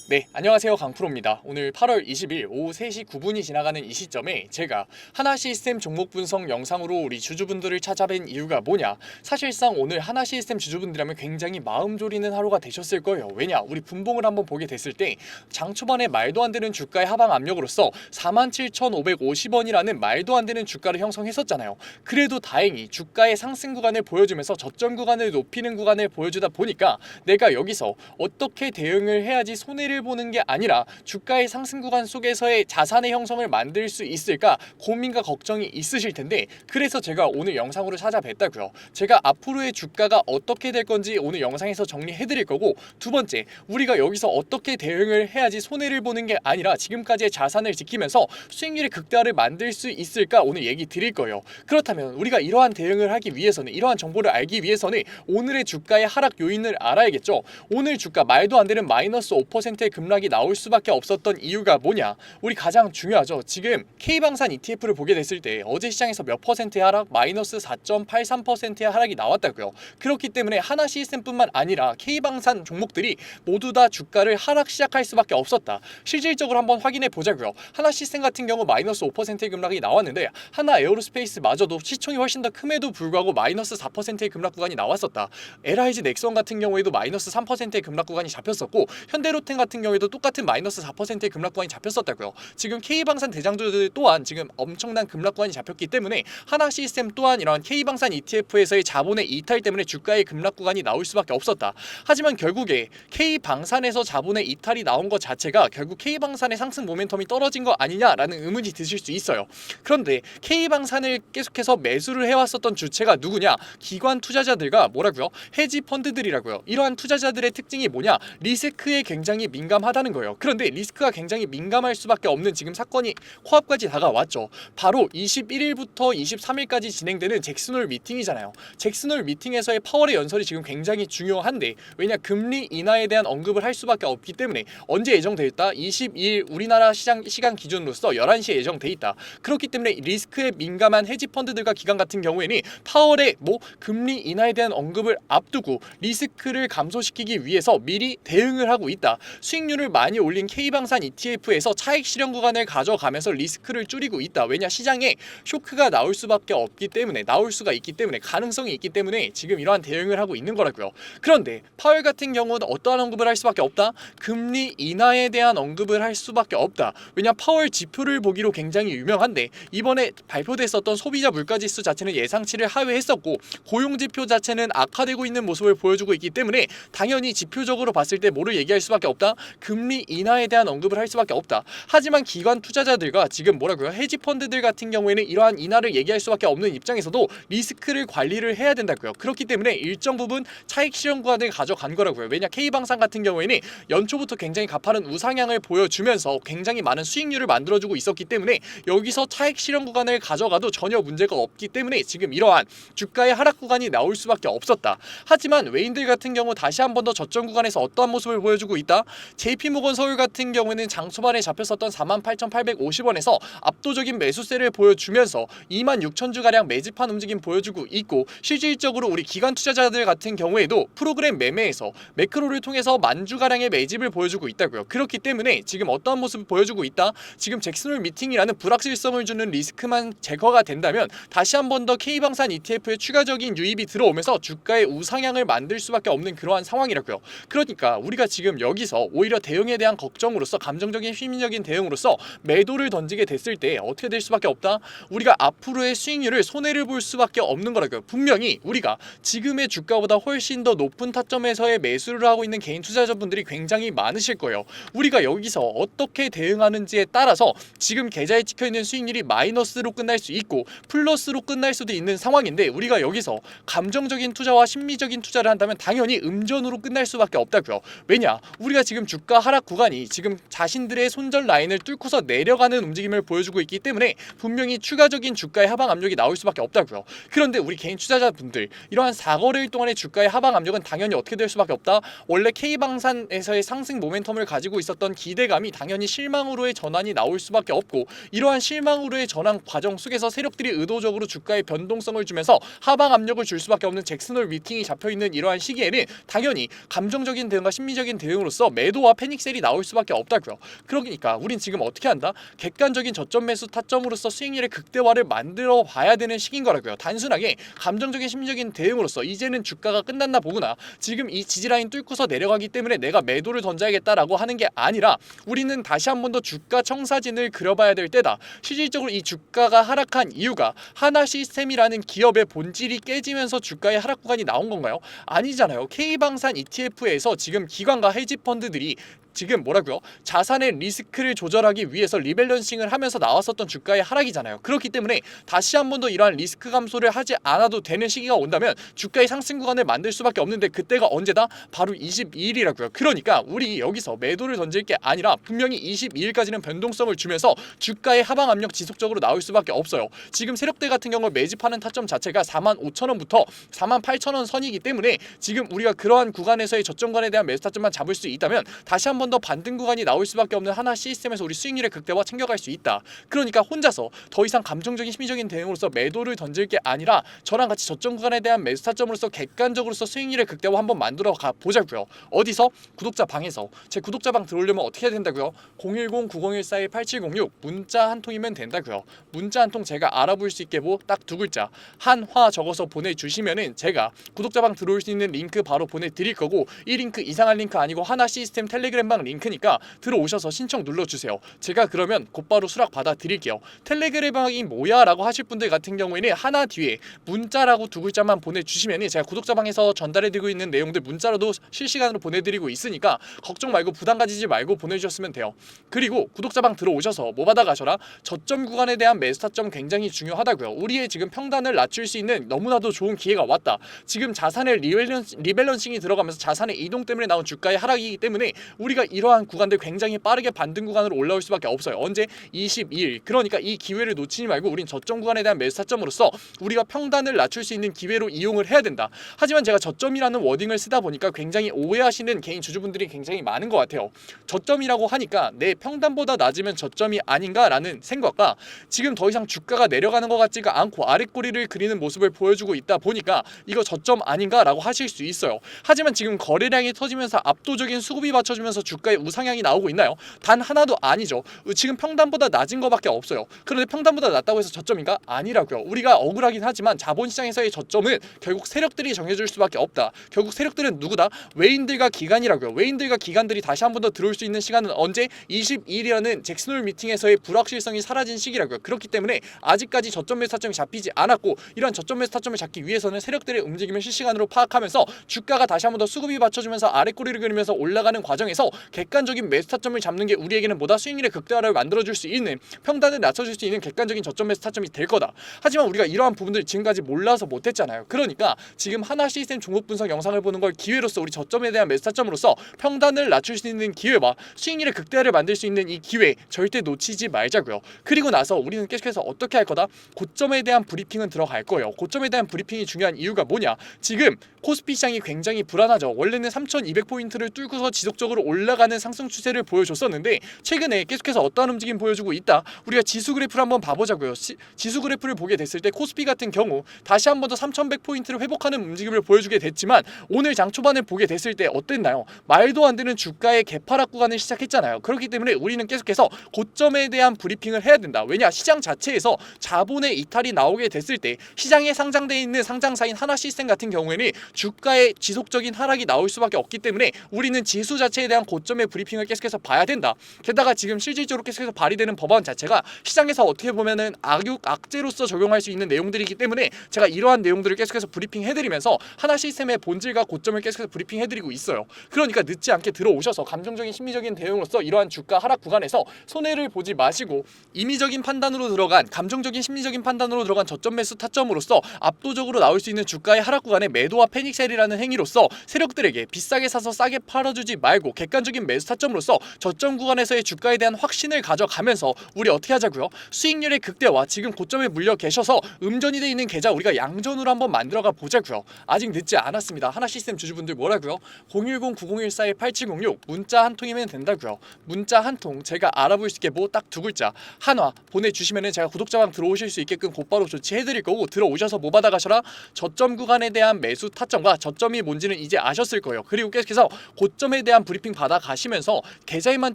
네, 안녕하세요. 강프로입니다. 오늘 8월 20일 오후 3시 9분이 지나가는 이 시점에 제가 하나시스템 종목 분석 영상으로 우리 주주분들을 찾아뵌 이유가 뭐냐? 사실상 오늘 하나시스템 주주분들이라면 굉장히 마음 졸이는 하루가 되셨을 거예요. 왜냐? 우리 분봉을 한번 보게 됐을 때 장 초반에 말도 안 되는 주가의 하방 압력으로서 47,550원이라는 말도 안 되는 주가를 형성했었잖아요. 그래도 다행히 주가의 상승 구간을 보여주면서 저점 구간을 높이는 구간을 보여주다 보니까 내가 여기서 어떻게 대응을 해야지 손해를 보는 게 아니라 주가의 상승 구간 속에서의 자산의 형성을 만들 수 있을까 고민과 걱정이 있으실 텐데, 그래서 제가 오늘 영상으로 찾아뵀다고요. 제가 앞으로의 주가가 어떻게 될 건지 오늘 영상에서 정리해 드릴 거고, 두 번째, 우리가 여기서 어떻게 대응을 해야지 손해를 보는 게 아니라 지금까지의 자산을 지키면서 수익률의 극대화를 만들 수 있을까 오늘 얘기 드릴 거예요. 그렇다면 우리가 이러한 대응을 하기 위해서는, 이러한 정보를 알기 위해서는 오늘의 주가의 하락 요인을 알아야겠죠. 오늘 주가 말도 안 되는 마이너스 5%의 급락이 나올 수밖에 없었던 이유가 뭐냐? 우리 가장 중요하죠. 지금 K방산 ETF를 보게 됐을 때 어제 시장에서 몇 퍼센트의 하락? 마이너스 4.83%의 하락이 나왔다고요. 그렇기 때문에 하나시스템뿐만 아니라 K방산 종목들이 모두 다 주가를 하락 시작할 수밖에 없었다. 실질적으로 한번 확인해 보자고요. 하나시스템 같은 경우 마이너스 5%의 급락이 나왔는데 하나 에어로스페이스마저도 시총이 훨씬 더 큼에도 불구하고 마이너스 4%의 급락 구간이 나왔었다. LIG 넥선 같은 경우에도 마이너스 3%의 급락 구간이 잡혔었고, 현대로템 같은 경우에도 똑같은 마이너스 4%의 급락 구간이 잡혔었다고요. 지금 K방산 대장주들 또한 지금 엄청난 급락 구간이 잡혔기 때문에 하나시스템 또한 이런 K방산 ETF에서의 자본의 이탈 때문에 주가의 급락 구간이 나올 수밖에 없었다. 하지만 결국에 K방산에서 자본의 이탈이 나온 것 자체가 결국 K방산의 상승 모멘텀이 떨어진 거 아니냐라는 의문이 드실 수 있어요. 그런데 K방산을 계속해서 매수를 해왔었던 주체가 누구냐? 기관 투자자들과 뭐라고요? 헤지 펀드들이라고요. 이러한 투자자들의 특징이 뭐냐? 리스크에 굉장히 민감하다는 거예요. 그런데 리스크가 굉장히 민감할 수밖에 없는 지금 사건이 코앞까지 다가왔죠. 바로 21일부터 23일까지 진행되는 잭슨홀 미팅이잖아요. 잭슨홀 미팅에서의 파월의 연설이 지금 굉장히 중요한데, 왜냐? 금리 인하에 대한 언급을 할 수밖에 없기 때문에 언제 예정돼 있다? 22일 우리나라 시간 기준으로서 11시에 예정돼 있다. 그렇기 때문에 리스크에 민감한 헤지 펀드들과 기관 같은 경우에는 파월의 금리 인하에 대한 언급을 앞두고 리스크를 감소시키기 위해서 미리 대응을 하고 있다. 수익률을 많이 올린 K방산 ETF에서 차익 실현 구간을 가져가면서 리스크를 줄이고 있다. 왜냐? 시장에 쇼크가 나올 수밖에 없기 때문에, 나올 수가 있기 때문에, 가능성이 있기 때문에 지금 이러한 대응을 하고 있는 거라고요. 그런데 파월 같은 경우는 어떠한 언급을 할 수밖에 없다? 금리 인하에 대한 언급을 할 수밖에 없다. 왜냐? 파월 지표를 보기로 굉장히 유명한데 이번에 발표됐었던 소비자 물가지수 자체는 예상치를 하회했었고, 고용지표 자체는 악화되고 있는 모습을 보여주고 있기 때문에 당연히 지표적으로 봤을 때 뭐를 얘기할 수밖에 없다? 금리 인하에 대한 언급을 할 수밖에 없다. 하지만 기관 투자자들과 지금 뭐라고요? 헤지 펀드들 같은 경우에는 이러한 인하를 얘기할 수밖에 없는 입장에서도 리스크를 관리를 해야 된다고요. 그렇기 때문에 일정 부분 차익 실현 구간을 가져간 거라고요. 왜냐? K방산 같은 경우에는 연초부터 굉장히 가파른 우상향을 보여주면서 굉장히 많은 수익률을 만들어주고 있었기 때문에 여기서 차익 실현 구간을 가져가도 전혀 문제가 없기 때문에 지금 이러한 주가의 하락 구간이 나올 수밖에 없었다. 하지만 외인들 같은 경우 다시 한 번 더 저점 구간에서 어떠한 모습을 보여주고 있다? JP모건 서울 같은 경우에는 장 초반에 잡혔었던 48,850원에서 압도적인 매수세를 보여주면서 26,000주가량 매집한 움직임 보여주고 있고, 실질적으로 우리 기관 투자자들 같은 경우에도 프로그램 매매에서 매크로를 통해서 만주가량의 매집을 보여주고 있다고요. 그렇기 때문에 지금 어떠한 모습을 보여주고 있다? 지금 잭슨홀 미팅이라는 불확실성을 주는 리스크만 제거가 된다면 다시 한 번 더 K방산 ETF에 추가적인 유입이 들어오면서 주가의 우상향을 만들 수밖에 없는 그러한 상황이라고요. 그러니까 우리가 지금 여기서 오히려 대응에 대한 걱정으로서, 감정적인 심리적인 대응으로서 매도를 던지게 됐을 때 어떻게 될 수밖에 없다? 우리가 앞으로의 수익률을 손해를 볼 수밖에 없는 거라고요. 분명히 우리가 지금의 주가보다 훨씬 더 높은 타점에서의 매수를 하고 있는 개인 투자자분들이 굉장히 많으실 거예요. 우리가 여기서 어떻게 대응하는지에 따라서 지금 계좌에 찍혀있는 수익률이 마이너스로 끝날 수 있고 플러스로 끝날 수도 있는 상황인데, 우리가 여기서 감정적인 투자와 심리적인 투자를 한다면 당연히 음전으로 끝날 수밖에 없다고요. 왜냐? 우리가 지금 주가 하락 구간이 지금 자신들의 손절 라인을 뚫고서 내려가는 움직임을 보여주고 있기 때문에 분명히 추가적인 주가의 하방 압력이 나올 수밖에 없다고요. 그런데 우리 개인 투자자분들, 이러한 4거래일 동안의 주가의 하방 압력은 당연히 어떻게 될 수밖에 없다? 원래 K방산에서의 상승 모멘텀을 가지고 있었던 기대감이 당연히 실망으로의 전환이 나올 수밖에 없고, 이러한 실망으로의 전환 과정 속에서 세력들이 의도적으로 주가에 변동성을 주면서 하방 압력을 줄 수밖에 없는 잭슨홀 미팅이 잡혀있는 이러한 시기에는 당연히 감정적인 대응과 심리적인 대응으로서 매도 매도와 패닉셀이 나올 수밖에 없다고요. 그러니까 우린 지금 어떻게 한다? 객관적인 저점 매수 타점으로서 수익률의 극대화를 만들어 봐야 되는 시기인 거라고요. 단순하게 감정적인 심리적인 대응으로서 이제는 주가가 끝났나 보구나, 지금 이 지지라인 뚫고서 내려가기 때문에 내가 매도를 던져야겠다라고 하는 게 아니라 우리는 다시 한 번 더 주가 청사진을 그려봐야 될 때다. 실질적으로 이 주가가 하락한 이유가 하나 시스템이라는 기업의 본질이 깨지면서 주가의 하락 구간이 나온 건가요? 아니잖아요. K방산 ETF에서 지금 기관과 헤지펀드들이 지금 뭐라고요? 자산의 리스크를 조절하기 위해서 리밸런싱을 하면서 나왔었던 주가의 하락이잖아요. 그렇기 때문에 다시 한 번 더 이러한 리스크 감소를 하지 않아도 되는 시기가 온다면 주가의 상승 구간을 만들 수밖에 없는데 그때가 언제다? 바로 22일이라고요. 그러니까 우리 여기서 매도를 던질 게 아니라 분명히 22일까지는 변동성을 주면서 주가의 하방 압력 지속적으로 나올 수밖에 없어요. 지금 세력들 같은 경우 매집하는 타점 자체가 45,000원부터 48,000원 선이기 때문에 지금 우리가 그러한 구간에서의 저점간에 대한 매수 타점만 잡을 수 있다면 다시 한 번 더 반등 구간이 나올 수밖에 없는 하나 시스템에서 우리 수익률의 극대화 챙겨갈 수 있다. 그러니까 혼자서 더 이상 감정적인 심리적인 대응으로서 매도를 던질 게 아니라 저랑 같이 저점 구간에 대한 매수 타점으로서 객관적으로서 수익률의 극대화 한번 만들어 가 보자고요. 어디서? 구독자 방에서. 제 구독자 방 들어오려면 어떻게 해야 된다고요? 010-9014-8706 문자 한 통이면 된다고요. 문자 한 통 제가 알아볼 수 있게 뭐 딱 두 글자 한화 적어서 보내주시면은 제가 구독자 방 들어올 수 있는 링크 바로 보내드릴 거고, 이 링크 이상한 링크 아니고 하나 시스템 텔레그램 방 링크니까 들어오셔서 신청 눌러주세요. 제가 그러면 곧바로 수락 받아 드릴게요. 텔레그램 방이 뭐야 라고 하실 분들 같은 경우에는 하나 뒤에 문자라고 두 글자만 보내주시면 제가 구독자 방에서 전달해드리고 있는 내용들 문자로도 실시간으로 보내드리고 있으니까 걱정 말고 부담 가지지 말고 보내주셨으면 돼요. 그리고 구독자 방 들어오셔서 뭐 받아가셔라? 저점 구간에 대한 매수 타점 굉장히 중요하다고요. 우리의 지금 평단을 낮출 수 있는 너무나도 좋은 기회가 왔다. 지금 자산의 리밸런싱이 들어가면서 자산의 이동 때문에 나온 주가의 하락이기 때문에 우리가 이러한 구간들 굉장히 빠르게 반등 구간으로 올라올 수밖에 없어요. 언제? 22일. 그러니까 이 기회를 놓치지 말고 우린 저점 구간에 대한 매수 타점으로서 우리가 평단을 낮출 수 있는 기회로 이용을 해야 된다. 하지만 제가 저점이라는 워딩을 쓰다 보니까 굉장히 오해하시는 개인 주주분들이 굉장히 많은 것 같아요. 저점이라고 하니까 내 평단보다 낮으면 저점이 아닌가라는 생각과 지금 더 이상 주가가 내려가는 것 같지가 않고 아랫꼬리를 그리는 모습을 보여주고 있다 보니까 이거 저점 아닌가라고 하실 수 있어요. 하지만 지금 거래량이 터지면서 압도적인 수급이 받쳐주면서 주가의 우상향이 나오고 있나요? 단 하나도 아니죠. 지금 평단보다 낮은 것밖에 없어요. 그런데 평단보다 낮다고 해서 저점인가? 아니라고요. 우리가 억울하긴 하지만 자본시장에서의 저점은 결국 세력들이 정해줄 수밖에 없다. 결국 세력들은 누구다? 외인들과 기관이라고요. 외인들과 기관들이 다시 한 번 더 들어올 수 있는 시간은 언제? 22일이라는 잭슨홀 미팅에서의 불확실성이 사라진 시기라고요. 그렇기 때문에 아직까지 저점 매수 타점이 잡히지 않았고 이러한 저점 매수 타점을 잡기 위해서는 세력들의 움직임을 실시간으로 파악하면서 주가가 다시 한 번 더 수급이 받쳐주면서 아랫꼬리를 그리면서 올라가는 과정에서 객관적인 매수 타점을 잡는 게 우리에게는 보다 수익률의 극대화를 만들어줄 수 있는, 평단을 낮춰줄 수 있는 객관적인 저점 매수 타점이 될 거다. 하지만 우리가 이러한 부분들 지금까지 몰라서 못했잖아요. 그러니까 지금 하나 시스템 종목 분석 영상을 보는 걸 기회로서 우리 저점에 대한 매수 타점으로서 평단을 낮출 수 있는 기회와 수익률의 극대화를 만들 수 있는 이 기회 절대 놓치지 말자고요. 그리고 나서 우리는 계속해서 어떻게 할 거다? 고점에 대한 브리핑은 들어갈 거예요. 고점에 대한 브리핑이 중요한 이유가 뭐냐? 지금 코스피 시장이 굉장히 불안하죠. 원래는 3,200포인트를 뚫고서 지속적으로 올라가는 상승 추세를 보여줬었는데 최근에 계속해서 어떠한 움직임 보여주고 있다. 우리가 지수 그래프를 한번 봐보자고요. 지수 그래프를 보게 됐을 때 코스피 같은 경우 다시 한 번 더 3,100포인트를 회복하는 움직임을 보여주게 됐지만 오늘 장 초반을 보게 됐을 때 어땠나요? 말도 안 되는 주가의 개파락 구간을 시작했잖아요. 그렇기 때문에 우리는 계속해서 고점에 대한 브리핑을 해야 된다. 왜냐? 시장 자체에서 자본의 이탈이 나오게 됐을 때 시장에 상장되어 있는 상장사인 하나 시스템 같은 경우에는 주가의 지속적인 하락이 나올 수밖에 없기 때문에 우리는 지수 자체에 대한 고점의 브리핑을 계속해서 봐야 된다. 게다가 지금 실질적으로 계속해서 발의되는 법안 자체가 시장에서 어떻게 보면은 악재로서 적용할 수 있는 내용들이기 때문에 제가 이러한 내용들을 계속해서 브리핑해드리면서 하나 시스템의 본질과 고점을 계속해서 브리핑해드리고 있어요. 그러니까 늦지 않게 들어오셔서 감정적인 심리적인 대응으로서 이러한 주가 하락 구간에서 손해를 보지 마시고 임의적인 판단으로 들어간, 감정적인 심리적인 판단으로 들어간 저점 매수 타점으로서 압도적으로 나올 수 있는 주가의 하락 구간에 매도와 패닉셀이라는 행위로서 세력들에게 비싸게 사서 싸게 팔아주지 말고 객관적인 매수 타점으로서 저점 구간에서의 주가에 대한 확신을 가져가면서 우리 어떻게 하자고요? 수익률의 극대화, 지금 고점에 물려 계셔서 음전이 돼 있는 계좌 우리가 양전으로 한번 만들어가 보자고요. 아직 늦지 않았습니다. 하나 시스템 주주분들 뭐라고요? 010-9014-8706 문자 한 통이면 된다고요. 문자 한 통 제가 알아볼 수 있게 뭐 딱 두 글자 한화 보내주시면은 제가 구독자방 들어오실 수 있게끔 곧바로 조치해드릴 거고, 들어오셔서 뭐 받아가셔라? 저점 구간에 대한 매수 타점과 저점이 뭔지는 이제 아셨을 거예요. 그리고 계속해서 고점에 대한 브리핑 받아 받아가시면서 계좌에만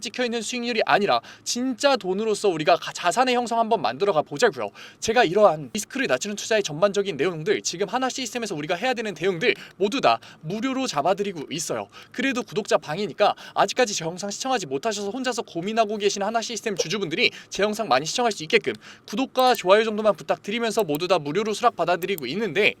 찍혀있는 수익률이 아니라 진짜 돈으로서 우리가 자산의 형성 한번 만들어가 보자고요. 제가 이러한 리스크를 낮추는 투자의 전반적인 내용들, 지금 하나 시스템에서 우리가 해야 되는 내용들 모두 다 무료로 잡아드리고 있어요. 그래도 구독자 방이니까 아직까지 제 영상 시청하지 못하셔서 혼자서 고민하고 계신 하나 시스템 주주분들이 제 영상 많이 시청할 수 있게끔 구독과 좋아요 정도만 부탁드리면서 모두 다 무료로 수락 받아드리고 있는데,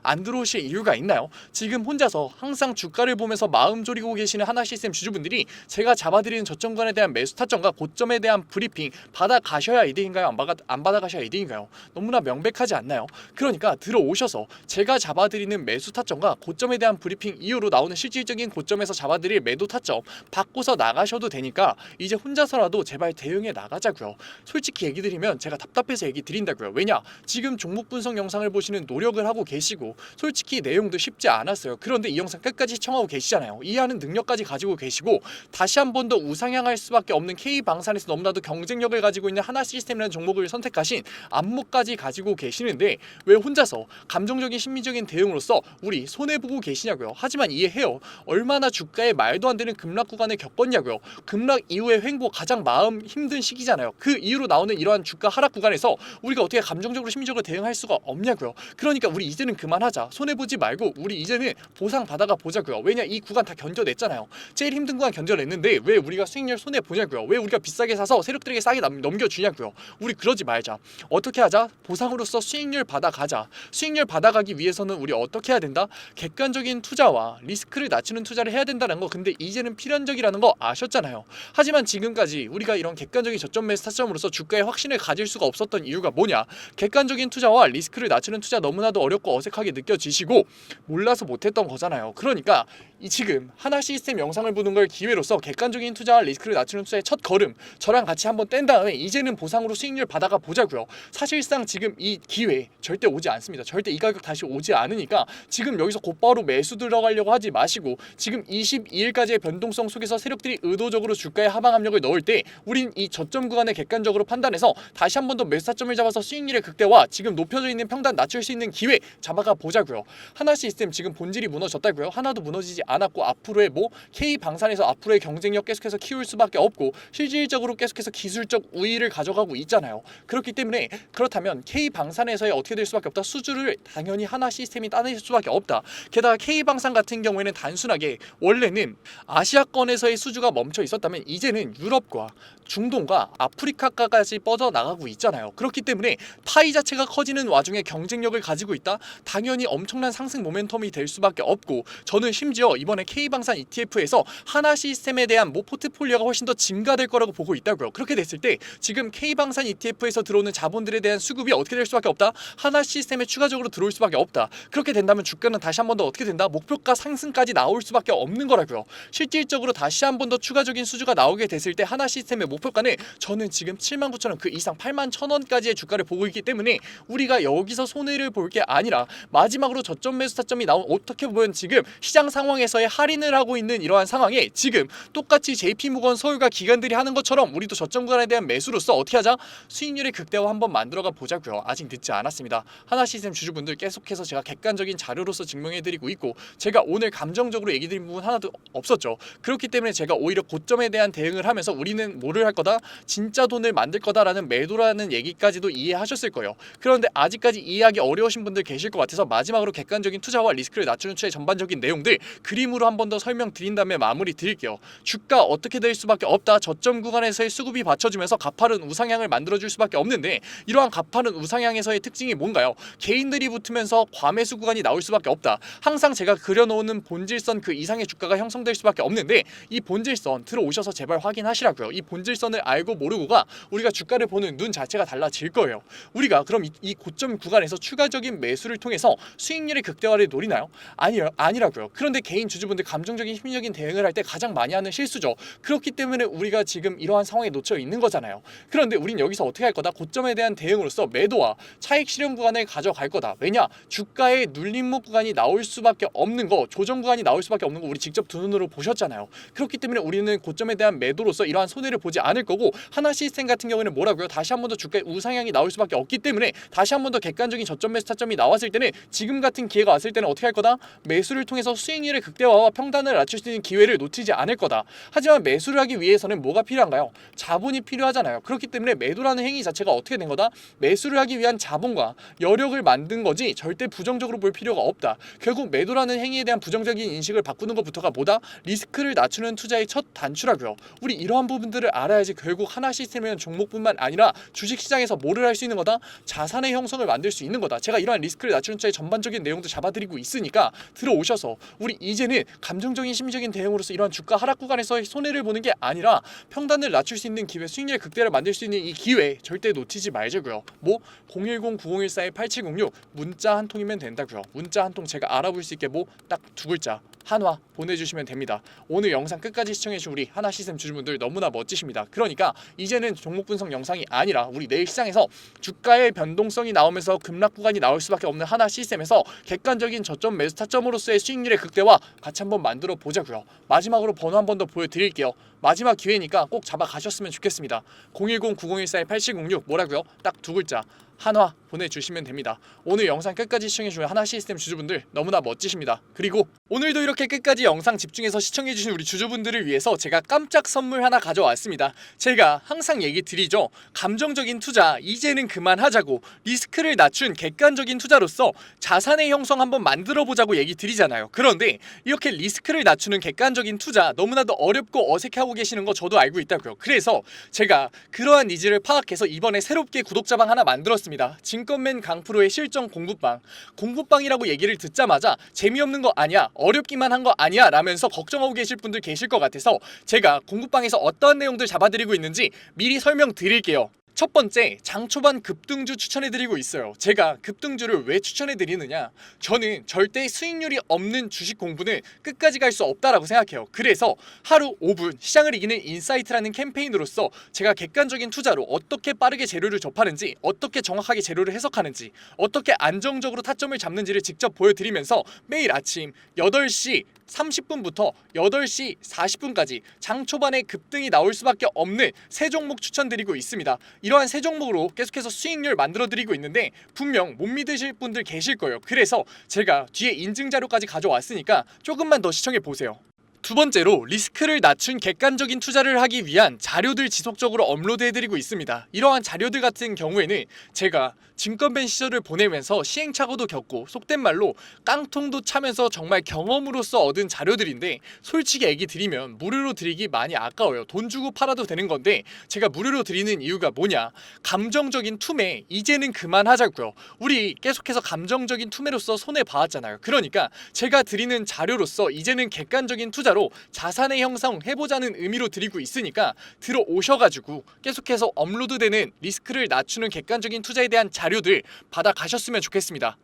안 들어오실 이유가 있나요? 지금 혼자서 항상 주가를 보면서 마음 졸이고 계시는 하나 시스템 주주분들이 제가 잡아드리는 저점 구간에 대한 매수 타점과 고점에 대한 브리핑 받아가셔야 이득인가요? 안 받아가셔야 이득인가요? 너무나 명백하지 않나요? 그러니까 들어오셔서 제가 잡아드리는 매수 타점과 고점에 대한 브리핑 이후로 나오는 실질적인 고점에서 잡아드릴 매도 타점 바꿔서 나가셔도 되니까 이제 혼자서라도 제발 대응해 나가자고요. 솔직히 얘기 드리면 제가 답답해서 얘기 드린다고요. 왜냐? 지금 종목 분석 영상을 보시는 노력을 하고 계시고 솔직히 내용도 쉽지 않았어요. 그런데 이 영상 끝까지 시청하고 계시잖아요. 이해하는 능력까지 가지고 계시고 다시 한 번 더 우상향할 수밖에 없는 K방산에서 너무나도 경쟁력을 가지고 있는 하나 시스템이라는 종목을 선택하신 안목까지 가지고 계시는데 왜 혼자서 감정적인 심리적인 대응으로서 우리 손해보고 계시냐고요. 하지만 이해해요. 얼마나 주가에 말도 안 되는 급락 구간을 겪었냐고요. 급락 이후의 횡보 가장 마음 힘든 시기잖아요. 그 이후로 나오는 이러한 주가 하락 구간에서 우리가 어떻게 감정적으로 심리적으로 대응할 수가 없냐고요. 그러니까 우리 이제는 그만하자. 손해보지 말고 우리 이제는 보상 받아가 보자고요. 왜냐, 이 구간 다 견뎌냈잖아요. 제일 힘든 구간 견뎌냈는데 왜 우리가 수익률 손해보냐고요. 왜 우리가 비싸게 사서 세력들에게 싸게 넘겨주냐고요. 우리 그러지 말자. 어떻게 하자? 보상으로서 수익률 받아가자. 수익률 받아가기 위해서는 우리 어떻게 해야 된다? 객관적인 투자와 리스크를 낮추는 투자를 해야 된다는 거, 근데 이제는 필연적이라는 거 아셨잖아요. 하지만 지금까지 우리가 이런 객관적인 저점 매수 타점으로서 주가에 확신을 가질 수가 없었던 이유가 뭐냐? 객관적인 투자와 리스크를 낮추는 투자 너무나도 어렵고 어색하게 느껴지시고 몰라서 못했던 거잖아요. 그러니까 지금 하나 시스템 영상을 보는 걸 기회로서 객관적인 투자와 리스크를 낮추는 투자의 첫 걸음 저랑 같이 한번 뗀 다음에 이제는 보상으로 수익률 받아가 보자고요. 사실상 지금 이 기회 절대 오지 않습니다. 절대 이 가격 다시 오지 않으니까 지금 여기서 곧바로 매수 들어가려고 하지 마시고 지금 22일까지의 변동성 속에서 세력들이 의도적으로 주가에 하방 압력을 넣을 때 우린 이 저점 구간을 객관적으로 판단해서 다시 한 번 더 매수 타점을 잡아서 수익률의 극대화, 지금 높여져 있는 평단 낮출 수 있는 기회 잡아가 보자고요. 하나 시스템 지금 본질이 무너졌다고요? 하나도 무너지지 않았고 앞으로의 K방산에서 앞으로의 경쟁력 계속해서 키울 수밖에 없고 실질적으로 계속해서 기술적 우위를 가져가고 있잖아요. 그렇기 때문에 그렇다면 K방산에서의 어떻게 될 수밖에 없다? 수주를 당연히 하나 시스템이 따낼 수밖에 없다. 게다가 K방산 같은 경우에는 단순하게 원래는 아시아권에서의 수주가 멈춰 있었다면 이제는 유럽과 중동과 아프리카까지 뻗어나가고 있잖아요. 그렇기 때문에 파이 자체가 커지는 와중에 경쟁력을 가지고 있다? 당연히 엄청난 상승 모멘텀이 될 수밖에 없고, 저는 심지어 이번에 K방산 ETF에서 하나 시스템에 대한 포트폴리오가 훨씬 더 증가될 거라고 보고 있다고요. 그렇게 됐을 때 지금 K방산 ETF에서 들어오는 자본들에 대한 수급이 어떻게 될 수밖에 없다? 하나 시스템에 추가적으로 들어올 수밖에 없다. 그렇게 된다면 주가는 다시 한 번 더 어떻게 된다? 목표가 상승까지 나올 수밖에 없는 거라고요. 실질적으로 다시 한 번 더 추가적인 수주가 나오게 됐을 때 하나 시스템의 목표가는 저는 지금 79,000원 그 이상 81,000원까지의 주가를 보고 있기 때문에 우리가 여기서 손해를 볼 게 아니라 마지막으로 저점 매수 타점이 나온, 어떻게 보면 지금 시장 상황에서의 할인을 하고 있는 이러한 상황에 지금 똑같이 JP모건 서울과 기관들이 하는 것처럼 우리도 저점 구간에 대한 매수로서 어떻게 하자? 수익률의 극대화 한번 만들어가 보자고요. 아직 늦지 않았습니다. 하나 시스템 주주분들 계속해서 제가 객관적인 자료로서 증명해드리고 있고 제가 오늘 감정적으로 얘기 드린 부분 하나도 없었죠. 그렇기 때문에 제가 오히려 고점에 대한 대응을 하면서 우리는 뭐를 할 거다? 진짜 돈을 만들 거다라는 매도라는 얘기까지도 이해하셨을 거예요. 그런데 아직까지 이해하기 어려우신 분들 계실 것 같아서 마지막으로 객관적인 투자와 리스크를 낮추는 투자의 전반적인 내용들 그림으로 한 번 더 설명드린 다음에 마무리 드릴게요. 주가 어떻게 될 수밖에 없다. 저점 구간에서의 수급이 받쳐주면서 가파른 우상향을 만들어줄 수밖에 없는데 이러한 가파른 우상향에서의 특징이 뭔가요? 개인들이 붙으면서 과매수 구간이 나올 수밖에 없다. 항상 제가 그려놓는 본질선 그 이상의 주가가 형성될 수밖에 없는데 이 본질선 들어오셔서 제발 확인하시라고요. 이 본질선을 알고 모르고가 우리가 주가를 보는 눈 자체가 달라질 거예요. 우리가 그럼 이 고점 구간에서 추가적인 매수를 통해서 수익률의 극대화를 노리나요? 아니라고요. 그런데 개인 주주분들 감정적인 심리적인 대응을 할 때 가장 많이 하는 실수죠. 그렇기 때문에 우리가 지금 이러한 상황에 놓쳐 있는 거잖아요. 그런데 우린 여기서 어떻게 할 거다? 고점에 대한 대응으로서 매도와 차익 실현 구간을 가져갈 거다. 왜냐? 주가의 눌림목 구간이 나올 수밖에 없는 거, 조정 구간이 나올 수밖에 없는 거 우리 직접 두 눈으로 보셨잖아요. 그렇기 때문에 우리는 고점에 대한 매도로서 이러한 손해를 보지 않을 거고 하나 시스템 같은 경우에는 뭐라고요? 다시 한 번 더 주가의 우상향이 나올 수밖에 없기 때문에 다시 한 번 더 객관적인 저점 매수 타점이 나왔을 때 때는 지금 같은 기회가 왔을 때는 어떻게 할 거다? 매수를 통해서 수익률의 극대화와 평단을 낮출 수 있는 기회를 놓치지 않을 거다. 하지만 매수를 하기 위해서는 뭐가 필요한가요? 자본이 필요하잖아요. 그렇기 때문에 매도라는 행위 자체가 어떻게 된 거다? 매수를 하기 위한 자본과 여력을 만든 거지 절대 부정적으로 볼 필요가 없다. 결국 매도라는 행위에 대한 부정적인 인식을 바꾸는 것부터가 뭐다? 리스크를 낮추는 투자의 첫 단추라고요. 우리 이러한 부분들을 알아야지 결국 하나 시스템이라는 종목뿐만 아니라 주식시장에서 뭐를 할 수 있는 거다? 자산의 형성을 만들 수 있는 거다. 제가 이러한 리스크를 낮추는 투자의 전반적인 내용도 잡아드리고 있으니까 들어오셔서 우리 이제는 감정적인 심리적인 대응으로서 이러한 주가 하락 구간에서 손해를 보는 게 아니라 평단을 낮출 수 있는 기회, 수익률 극대화를 만들 수 있는 이 기회 절대 놓치지 말자고요. 뭐 010-9014-8706 문자 한 통이면 된다고요. 문자 한 통 제가 알아볼 수 있게 뭐 딱 두 글자 한화 보내주시면 됩니다. 오늘 영상 끝까지 시청해주신 우리 하나 시스템 주주분들 너무나 멋지십니다. 그러니까 이제는 종목 분석 영상이 아니라 우리 내일 시장에서 주가의 변동성이 나오면서 급락 구간이 나올 수밖에 없는 하나 시스템에서 객관적인 저점 매수 타점으로서의 수익률의 극대화 같이 한번 만들어 보자고요. 마지막으로 번호 한 번 더 보여드릴게요. 마지막 기회니까 꼭 잡아가셨으면 좋겠습니다. 010-9014-8706 뭐라고요? 딱 두 글자 한화 보내주시면 됩니다. 오늘 영상 끝까지 시청해주신 하나 시스템 주주분들 너무나 멋지십니다. 그리고 오늘도 이렇게 끝까지 영상 집중해서 시청해주신 우리 주주분들을 위해서 제가 깜짝 선물 하나 가져왔습니다. 제가 항상 얘기 드리죠. 감정적인 투자 이제는 그만하자고, 리스크를 낮춘 객관적인 투자로서 자산의 형성 한번 만들어보자고 얘기 드리잖아요. 그런데 이렇게 리스크를 낮추는 객관적인 투자 너무나도 어렵고 어색해하고 계시는 거 저도 알고 있다고요. 그래서 제가 그러한 니즈를 파악해서 이번에 새롭게 구독자방 하나 만들었습니다. 증권맨 강프로의 실전 공부방. 공부방이라고 얘기를 듣자마자 재미없는 거 아니야, 어렵기만 한 거 아니야 라면서 걱정하고 계실 분들 계실 것 같아서 제가 공부방에서 어떠한 내용들 잡아드리고 있는지 미리 설명드릴게요. 첫 번째, 장 초반 급등주 추천해드리고 있어요. 제가 급등주를 왜 추천해드리느냐, 저는 절대 수익률이 없는 주식 공부는 끝까지 갈 수 없다라고 생각해요. 그래서 하루 5분 시장을 이기는 인사이트라는 캠페인으로서 제가 객관적인 투자로 어떻게 빠르게 재료를 접하는지, 어떻게 정확하게 재료를 해석하는지, 어떻게 안정적으로 타점을 잡는지를 직접 보여드리면서 매일 아침 8시 30분부터 8시 40분까지 장 초반에 급등이 나올 수밖에 없는 세 종목 추천드리고 있습니다. 이러한 세 종목으로 계속해서 수익률 만들어드리고 있는데 분명 못 믿으실 분들 계실 거예요. 그래서 제가 뒤에 인증 자료까지 가져왔으니까 조금만 더 시청해보세요. 두 번째로, 리스크를 낮춘 객관적인 투자를 하기 위한 자료들 지속적으로 업로드해드리고 있습니다. 이러한 자료들 같은 경우에는 제가 증권맨 시절을 보내면서 시행착오도 겪고 속된 말로 깡통도 차면서 정말 경험으로서 얻은 자료들인데, 솔직히 얘기 드리면 무료로 드리기 많이 아까워요. 돈 주고 팔아도 되는 건데 제가 무료로 드리는 이유가 뭐냐, 감정적인 투매 이제는 그만하자고요. 우리 계속해서 감정적인 투매로서 손해봐왔잖아요. 그러니까 제가 드리는 자료로서 이제는 객관적인 투자로 자산의 형성 해보자는 의미로 드리고 있으니까 들어오셔가지고 계속해서 업로드되는 리스크를 낮추는 객관적인 투자에 대한 자료들 받아가셨으면 좋겠습니다.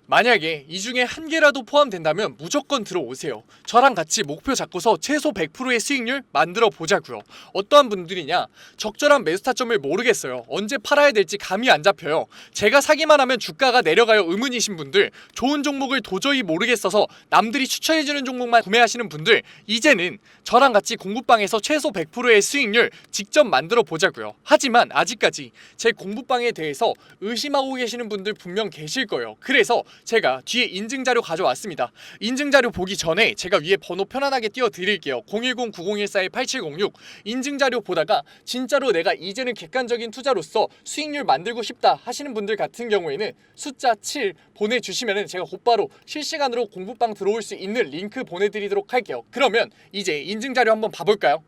만약에 이 중에 한 개라도 포함된다면 무조건 들어오세요. 저랑 같이 목표 잡고서 최소 100%의 수익률 만들어 보자고요. 어떠한 분들이냐, 적절한 매수 타점을 모르겠어요. 언제 팔아야 될지 감이 안 잡혀요. 제가 사기만 하면 주가가 내려가요 의문이신 분들, 좋은 종목을 도저히 모르겠어서 남들이 추천해주는 종목만 구매하시는 분들, 이제는 저랑 같이 공부방에서 최소 100%의 수익률 직접 만들어 보자고요. 하지만 아직까지 제 공부방에 대해서 의심하고 계시는 분들 분명 계실 거예요. 그래서 제가 뒤에 인증자료 가져왔습니다. 인증자료 보기 전에 제가 위에 번호 편안하게 띄워드릴게요. 010-9014-8706 인증자료 보다가 진짜로 내가 이제는 객관적인 투자로서 수익률 만들고 싶다 하시는 분들 같은 경우에는 숫자 7 보내주시면 제가 곧바로 실시간으로 공부방 들어올 수 있는 링크 보내드리도록 할게요. 그러면 이제 인증자료 한번 봐볼까요?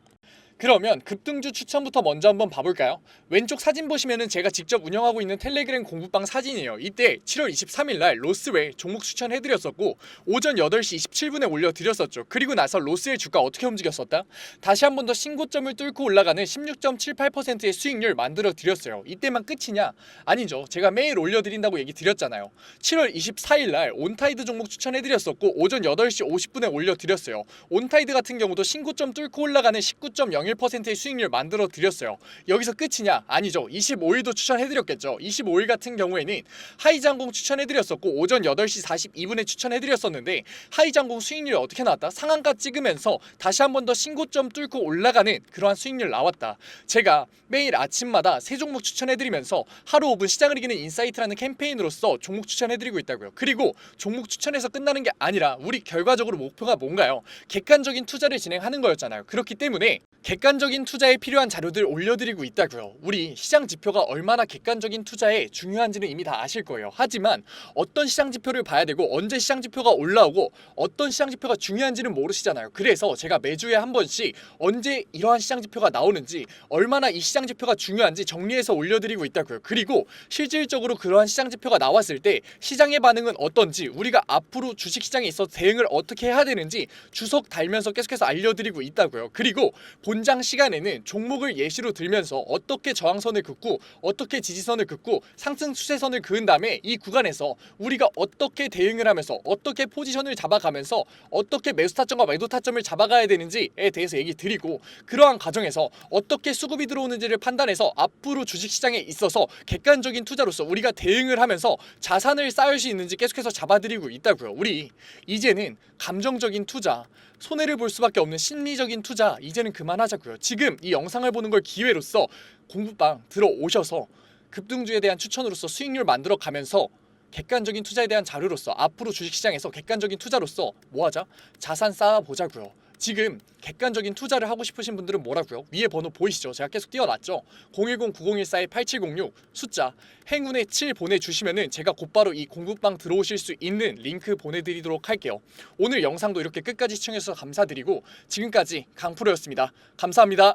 그러면 급등주 추천부터 먼저 한번 봐볼까요? 왼쪽 사진 보시면은 제가 직접 운영하고 있는 텔레그램 공부방 사진이에요. 이때 7월 23일날 로스웰 종목 추천해드렸었고 오전 8시 27분에 올려드렸었죠. 그리고 나서 로스웰 주가 어떻게 움직였었다? 다시 한 번 더 신고점을 뚫고 올라가는 16.78%의 수익률 만들어드렸어요. 이때만 끝이냐? 아니죠. 제가 매일 올려드린다고 얘기 드렸잖아요. 7월 24일날 온타이드 종목 추천해드렸었고 오전 8시 50분에 올려드렸어요. 온타이드 같은 경우도 신고점 뚫고 올라가는 19.01% 0.01%의 수익률 만들어 드렸어요. 여기서 끝이냐? 아니죠. 25일도 추천해 드렸겠죠. 25일 같은 경우에는 하이장공 추천해 드렸었고 오전 8시 42분에 추천해 드렸었는데 하이장공 수익률이 어떻게 나왔다? 상한가 찍으면서 다시 한 번 더 신고점 뚫고 올라가는 그러한 수익률 나왔다. 제가 매일 아침마다 세 종목 추천해 드리면서 하루 5분 시장을 이기는 인사이트라는 캠페인으로서 종목 추천해 드리고 있다고요. 그리고 종목 추천해서 끝나는 게 아니라 우리 결과적으로 목표가 뭔가요? 객관적인 투자를 진행하는 거였잖아요. 그렇기 때문에 객관적인 투자에 필요한 자료들 올려드리고 있다고요. 우리 시장 지표가 얼마나 객관적인 투자에 중요한지는 이미 다 아실 거예요. 하지만 어떤 시장 지표를 봐야 되고 언제 시장 지표가 올라오고 어떤 시장 지표가 중요한지는 모르시잖아요. 그래서 제가 매주에 한 번씩 언제 이러한 시장 지표가 나오는지 얼마나 이 시장 지표가 중요한지 정리해서 올려드리고 있다고요. 그리고 실질적으로 그러한 시장 지표가 나왔을 때 시장의 반응은 어떤지 우리가 앞으로 주식시장에 있어서 대응을 어떻게 해야 되는지 주석 달면서 계속해서 알려드리고 있다고요. 그리고 본장 시간에는 종목을 예시로 들면서 어떻게 저항선을 긋고 어떻게 지지선을 긋고 상승 추세선을 그은 다음에 이 구간에서 우리가 어떻게 대응을 하면서 어떻게 포지션을 잡아가면서 어떻게 매수 타점과 매도 타점을 잡아가야 되는지에 대해서 얘기 드리고 그러한 과정에서 어떻게 수급이 들어오는지를 판단해서 앞으로 주식시장에 있어서 객관적인 투자로서 우리가 대응을 하면서 자산을 쌓을 수 있는지 계속해서 잡아드리고 있다고요. 우리 이제는 감정적인 투자 손해를 볼 수밖에 없는 심리적인 투자 이제는 그만하자고요. 지금 이 영상을 보는 걸 기회로서 공부방 들어오셔서 급등주에 대한 추천으로서 수익률 만들어 가면서 객관적인 투자에 대한 자료로서 앞으로 주식시장에서 객관적인 투자로서 뭐하자? 자산 쌓아보자고요. 지금 객관적인 투자를 하고 싶으신 분들은 뭐라고요? 위에 번호 보이시죠? 제가 계속 띄워놨죠? 010-9014-8706 숫자 행운의 7 보내주시면은 제가 곧바로 이 공부방 들어오실 수 있는 링크 보내드리도록 할게요. 오늘 영상도 이렇게 끝까지 시청해주셔서 감사드리고 지금까지 강프로였습니다. 감사합니다.